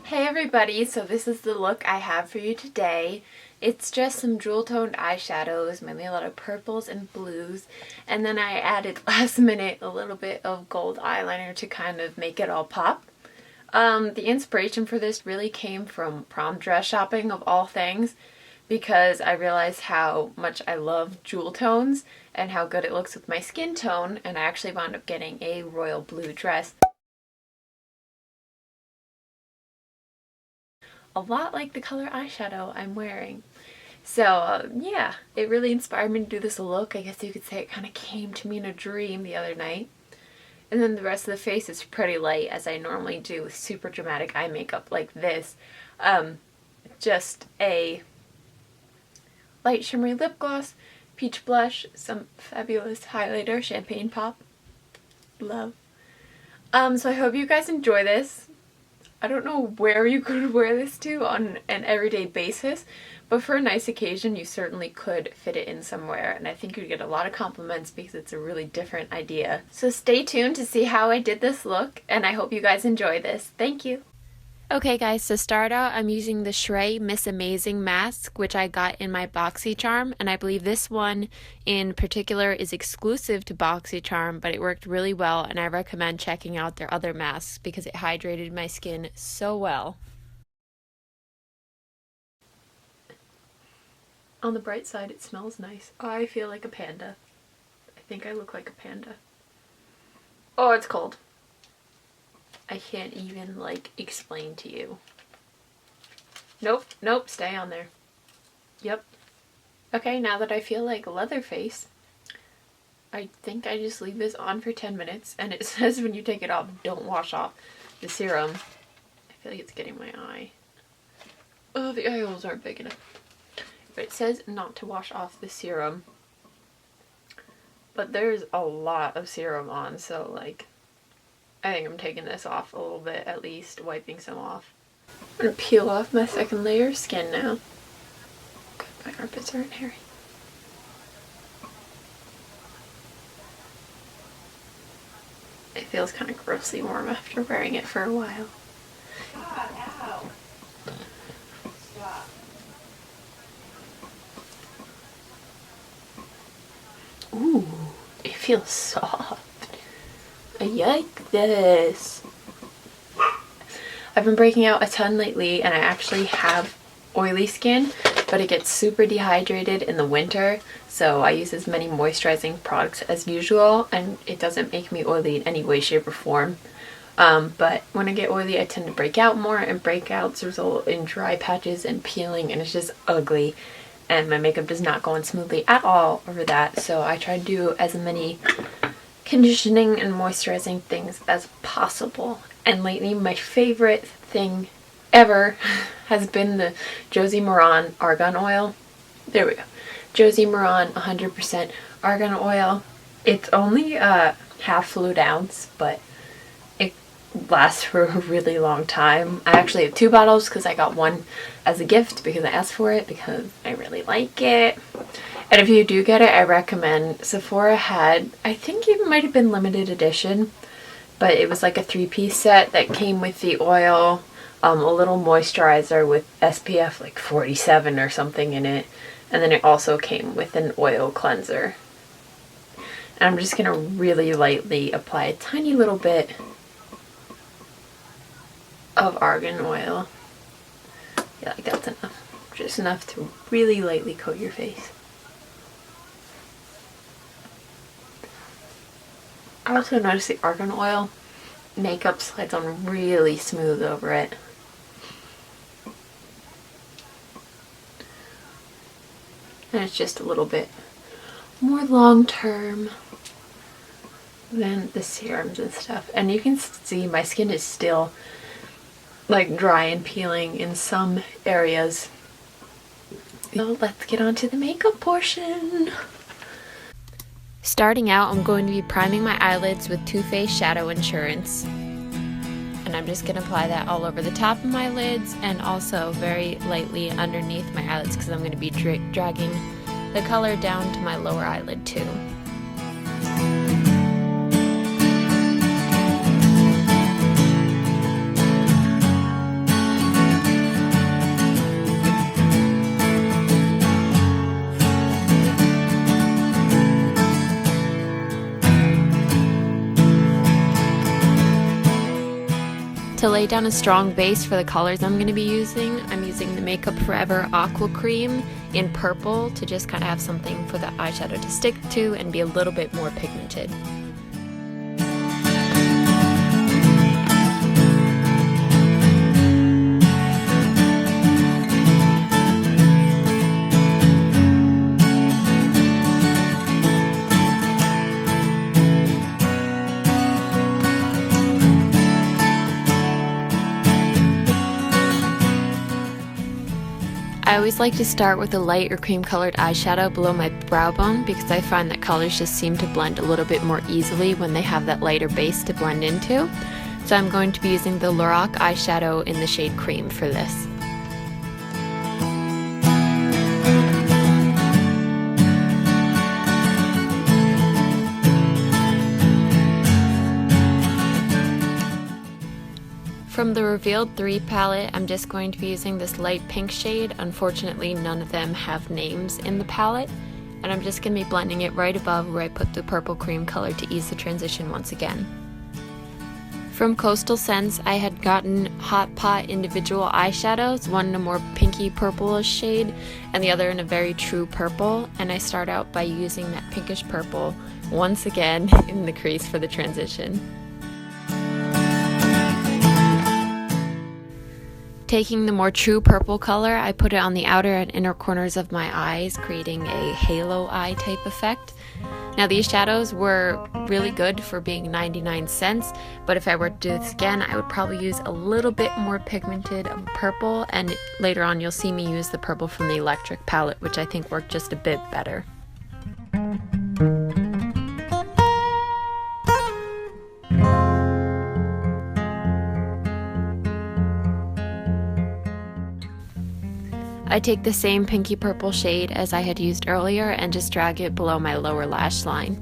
Hey everybody, so this is the look I have for you today. It's just some jewel toned eyeshadows, mainly a lot of purples and blues, and then I added last minute a little bit of gold eyeliner to kind of make it all pop. The inspiration for this really came from prom dress shopping of all things, because I realized how much I love jewel tones and how good it looks with my skin tone, and I actually wound up getting a royal blue dress. A lot like the color eyeshadow I'm wearing. So yeah, it really inspired me to do this look. I guess you could say it kind of came to me in a dream the other night. And then the rest of the face is pretty light, as I normally do with super dramatic eye makeup like this. Just a light shimmery lip gloss, peach blush, some fabulous highlighter, champagne pop. Love. So I hope you guys enjoy this. I don't know where you could wear this to on an everyday basis, but for a nice occasion you certainly could fit it in somewhere, and I think you'd get a lot of compliments because it's a really different idea. So stay tuned to see how I did this look, and I hope you guys enjoy this. Thank you! Okay guys, to start out, I'm using the Shrey Miss Amazing mask, which I got in my BoxyCharm, and I believe this one in particular is exclusive to BoxyCharm, but it worked really well, and I recommend checking out their other masks because it hydrated my skin so well. On the bright side, it smells nice. I feel like a panda. I think I look like a panda. Oh, it's cold. I can't even, explain to you. Nope, stay on there. Yep. Okay, now that I feel like Leatherface, I think I just leave this on for 10 minutes, and it says when you take it off, don't wash off the serum. I feel like it's getting my eye. Oh, the eye holes aren't big enough. But it says not to wash off the serum. But there's a lot of serum on, so, I think I'm taking this off a little bit, at least, wiping some off. I'm gonna peel off my second layer of skin now. God, my armpits aren't hairy. It feels kind of grossly warm after wearing it for a while. God, ow. Stop. Ooh, it feels soft. I like this. I've been breaking out a ton lately, and I actually have oily skin, but it gets super dehydrated in the winter, so I use as many moisturizing products as usual, and it doesn't make me oily in any way, shape, or form. But when I get oily, I tend to break out more, and breakouts result in dry patches and peeling, and it's just ugly, and my makeup does not go on smoothly at all over that, so I try to do as many conditioning and moisturizing things as possible. And lately my favorite thing ever has been the Josie Maran Argan Oil. There we go. Josie Maran 100% Argan Oil. It's only half fluid ounce, but it lasts for a really long time. I actually have 2 bottles because I got one as a gift because I asked for it because I really like it. And if you do get it, I recommend. Sephora had, I think it might have been limited edition, but it was like a 3-piece set that came with the oil, a little moisturizer with SPF 47 or something in it, and then it also came with an oil cleanser. And I'm just going to really lightly apply a tiny little bit of argan oil. Yeah, that's enough. Just enough to really lightly coat your face. I also noticed the argan oil makeup slides on really smooth over it. And it's just a little bit more long term than the serums and stuff. And you can see my skin is still dry and peeling in some areas. So let's get on to the makeup portion. Starting out, I'm going to be priming my eyelids with Too Faced Shadow Insurance. And I'm just going to apply that all over the top of my lids and also very lightly underneath my eyelids because I'm going to be dragging the color down to my lower eyelid too. To lay down a strong base for the colors I'm going to be using, I'm using the Makeup Forever Aqua Cream in purple to just kind of have something for the eyeshadow to stick to and be a little bit more pigmented. I always like to start with a light or cream colored eyeshadow below my brow bone because I find that colors just seem to blend a little bit more easily when they have that lighter base to blend into. So I'm going to be using the Lorac eyeshadow in the shade Cream for this. From the Revealed 3 palette, I'm just going to be using this light pink shade. Unfortunately, none of them have names in the palette, and I'm just going to be blending it right above where I put the purple cream color to ease the transition once again. From Coastal Scents, I had gotten Hot Pot individual eyeshadows, one in a more pinky purplish shade and the other in a very true purple, and I start out by using that pinkish purple once again in the crease for the transition. Taking the more true purple color, I put it on the outer and inner corners of my eyes, creating a halo eye type effect. Now these shadows were really good for being 99 cents, but if I were to do this again, I would probably use a little bit more pigmented of purple, and later on you'll see me use the purple from the Electric palette, which I think worked just a bit better. I take the same pinky purple shade as I had used earlier and just drag it below my lower lash line.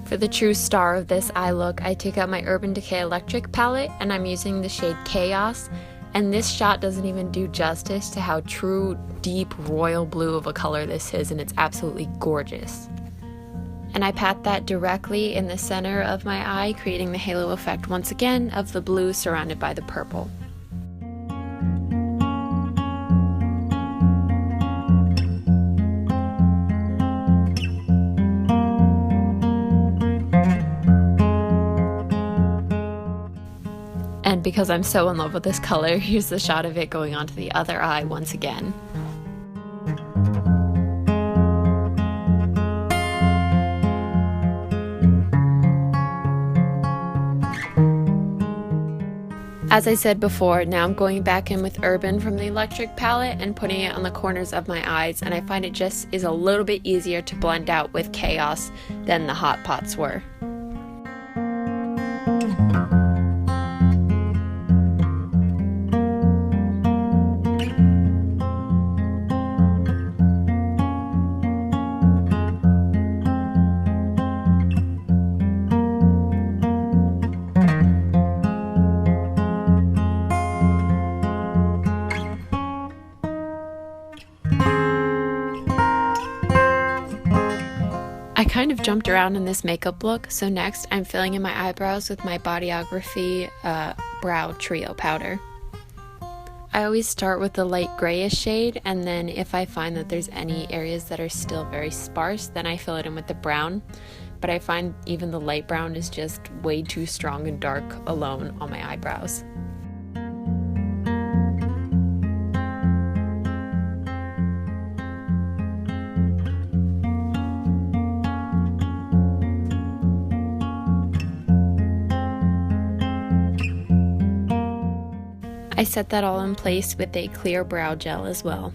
For the true star of this eye look, I take out my Urban Decay Electric palette and I'm using the shade Chaos. And this shot doesn't even do justice to how true, deep, royal blue of a color this is, and it's absolutely gorgeous. And I pat that directly in the center of my eye, creating the halo effect once again of the blue surrounded by the purple. And because I'm so in love with this color, here's the shot of it going onto the other eye once again. As I said before, now I'm going back in with Urban from the Electric palette and putting it on the corners of my eyes, and I find it just is a little bit easier to blend out with Chaos than the Hot Pots were. I kind of jumped around in this makeup look, so next I'm filling in my eyebrows with my Bodyography Brow Trio powder. I always start with the light grayish shade, and then if I find that there's any areas that are still very sparse, then I fill it in with the brown. But I find even the light brown is just way too strong and dark alone on my eyebrows. I set that all in place with a clear brow gel as well.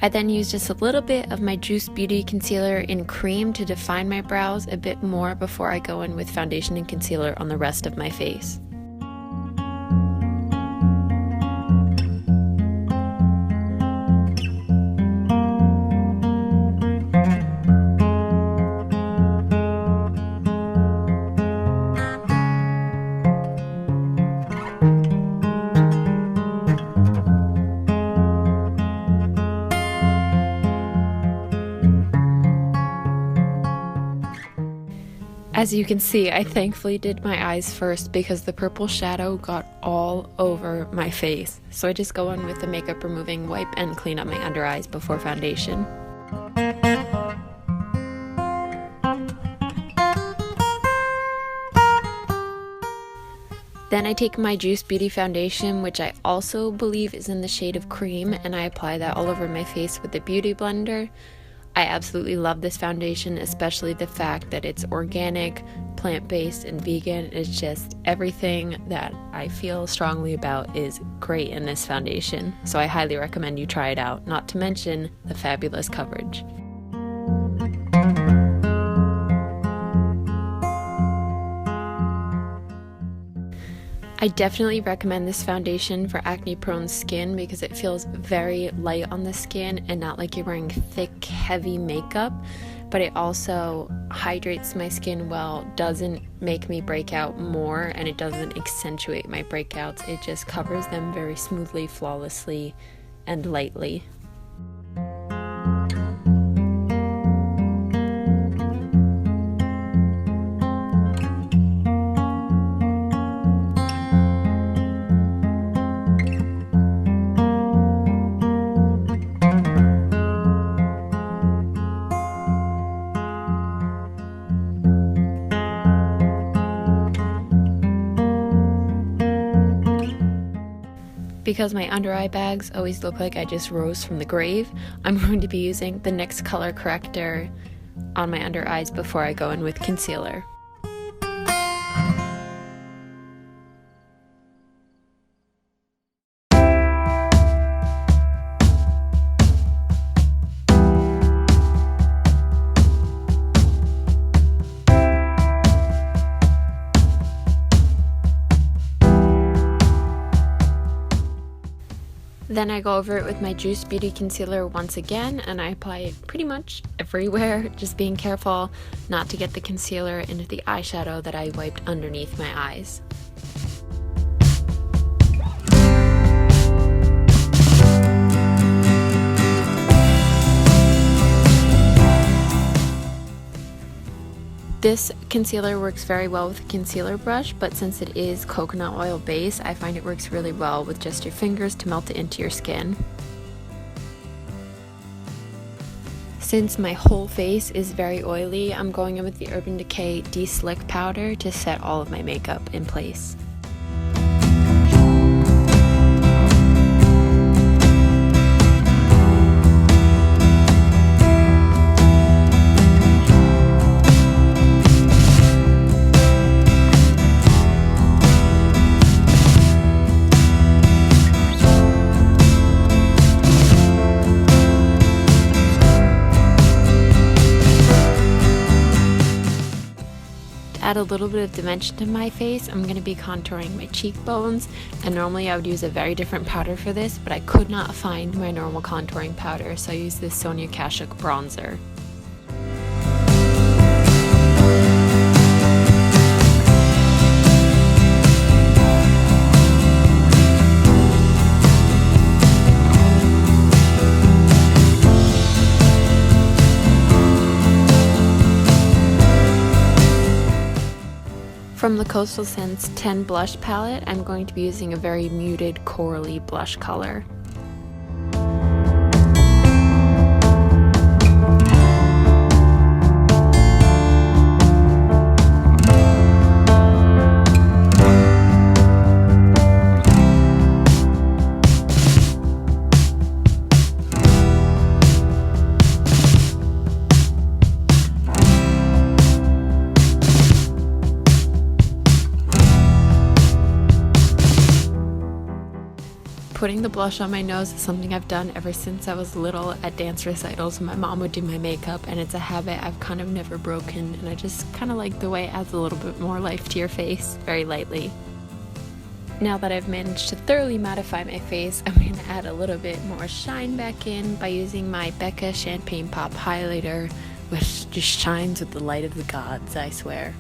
I then use just a little bit of my Juice Beauty Concealer in Cream to define my brows a bit more before I go in with foundation and concealer on the rest of my face. As you can see, I thankfully did my eyes first because the purple shadow got all over my face. So I just go in with the makeup removing wipe and clean up my under eyes before foundation. Then I take my Juice Beauty foundation, which I also believe is in the shade of Cream, and I apply that all over my face with the Beauty Blender. I absolutely love this foundation, especially the fact that it's organic, plant-based, and vegan. It's just everything that I feel strongly about is great in this foundation. So I highly recommend you try it out, not to mention the fabulous coverage. I definitely recommend this foundation for acne-prone skin because it feels very light on the skin and not like you're wearing thick, heavy makeup, but it also hydrates my skin well, doesn't make me break out more, and it doesn't accentuate my breakouts. It just covers them very smoothly, flawlessly, and lightly. Because my under eye bags always look like I just rose from the grave, I'm going to be using the NYX color corrector on my under eyes before I go in with concealer. Then I go over it with my Juice Beauty concealer once again, and I apply it pretty much everywhere, just being careful not to get the concealer into the eyeshadow that I wiped underneath my eyes. This concealer works very well with a concealer brush, but since it is coconut oil base, I find it works really well with just your fingers to melt it into your skin. Since my whole face is very oily, I'm going in with the Urban Decay De-Slick powder to set all of my makeup in place. Add a little bit of dimension to my face, I'm going to be contouring my cheekbones, and normally I would use a very different powder for this, but I could not find my normal contouring powder, so I used this Sonia Kashuk bronzer. From the Coastal Scents 10 blush palette, I'm going to be using a very muted corally blush color. Putting the blush on my nose is something I've done ever since I was little at dance recitals when my mom would do my makeup, and it's a habit I've kind of never broken, and I just kind of like the way it adds a little bit more life to your face, very lightly. Now that I've managed to thoroughly mattify my face, I'm going to add a little bit more shine back in by using my Becca Champagne Pop highlighter, which just shines with the light of the gods, I swear.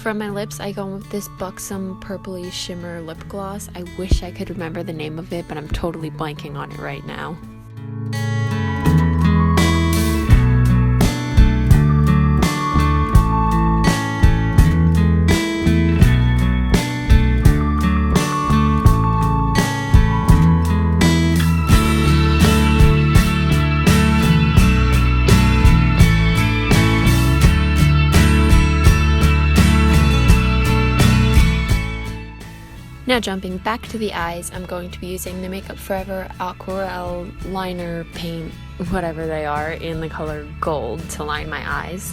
For my lips, I go with this Buxom Purpley Shimmer Lip Gloss. I wish I could remember the name of it, but I'm totally blanking on it right now. Now jumping back to the eyes, I'm going to be using the Makeup Forever Aquarelle Liner Paint, whatever they are, in the color Gold to line my eyes.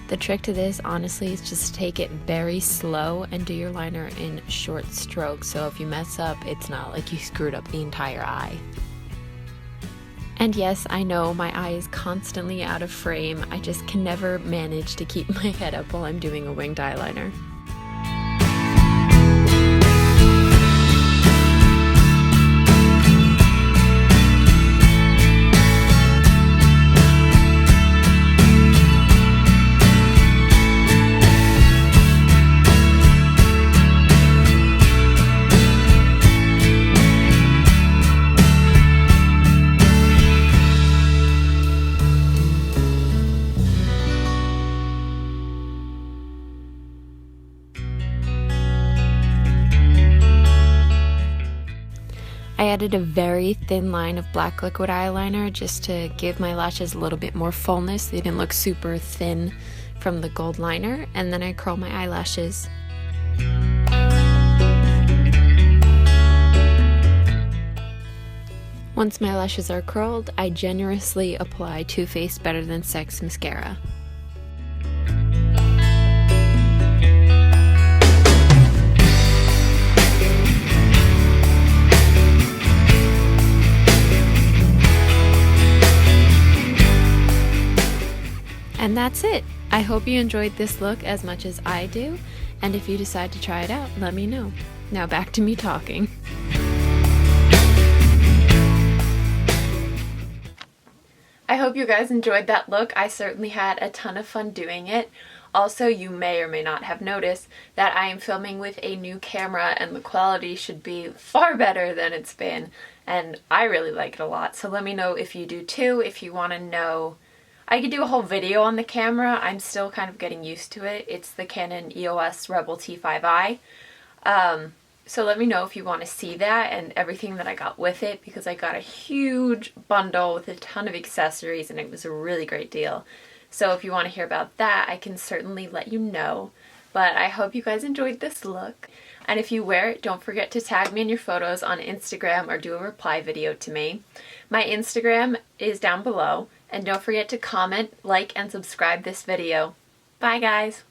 The trick to this, honestly, is just take it very slow and do your liner in short strokes, so if you mess up, it's not like you screwed up the entire eye. And yes, I know my eye is constantly out of frame. I just can never manage to keep my head up while I'm doing a winged eyeliner. I added a very thin line of black liquid eyeliner just to give my lashes a little bit more fullness. They didn't look super thin from the gold liner. And then I curl my eyelashes. Once my lashes are curled, I generously apply Too Faced Better Than Sex mascara. And that's it. I hope you enjoyed this look as much as I do, and if you decide to try it out, let me know. Now back to me talking. I hope you guys enjoyed that look. I certainly had a ton of fun doing it. Also, you may or may not have noticed that I am filming with a new camera and the quality should be far better than it's been, and I really like it a lot. So let me know if you do too, if you want to know. I could do a whole video on the camera. I'm still kind of getting used to it. It's the Canon EOS Rebel T5i. So let me know if you want to see that and everything that I got with it, because I got a huge bundle with a ton of accessories and it was a really great deal. So if you want to hear about that, I can certainly let you know. But I hope you guys enjoyed this look. And if you wear it, don't forget to tag me in your photos on Instagram or do a reply video to me. My Instagram is down below. And don't forget to comment, like, and subscribe this video. Bye, guys!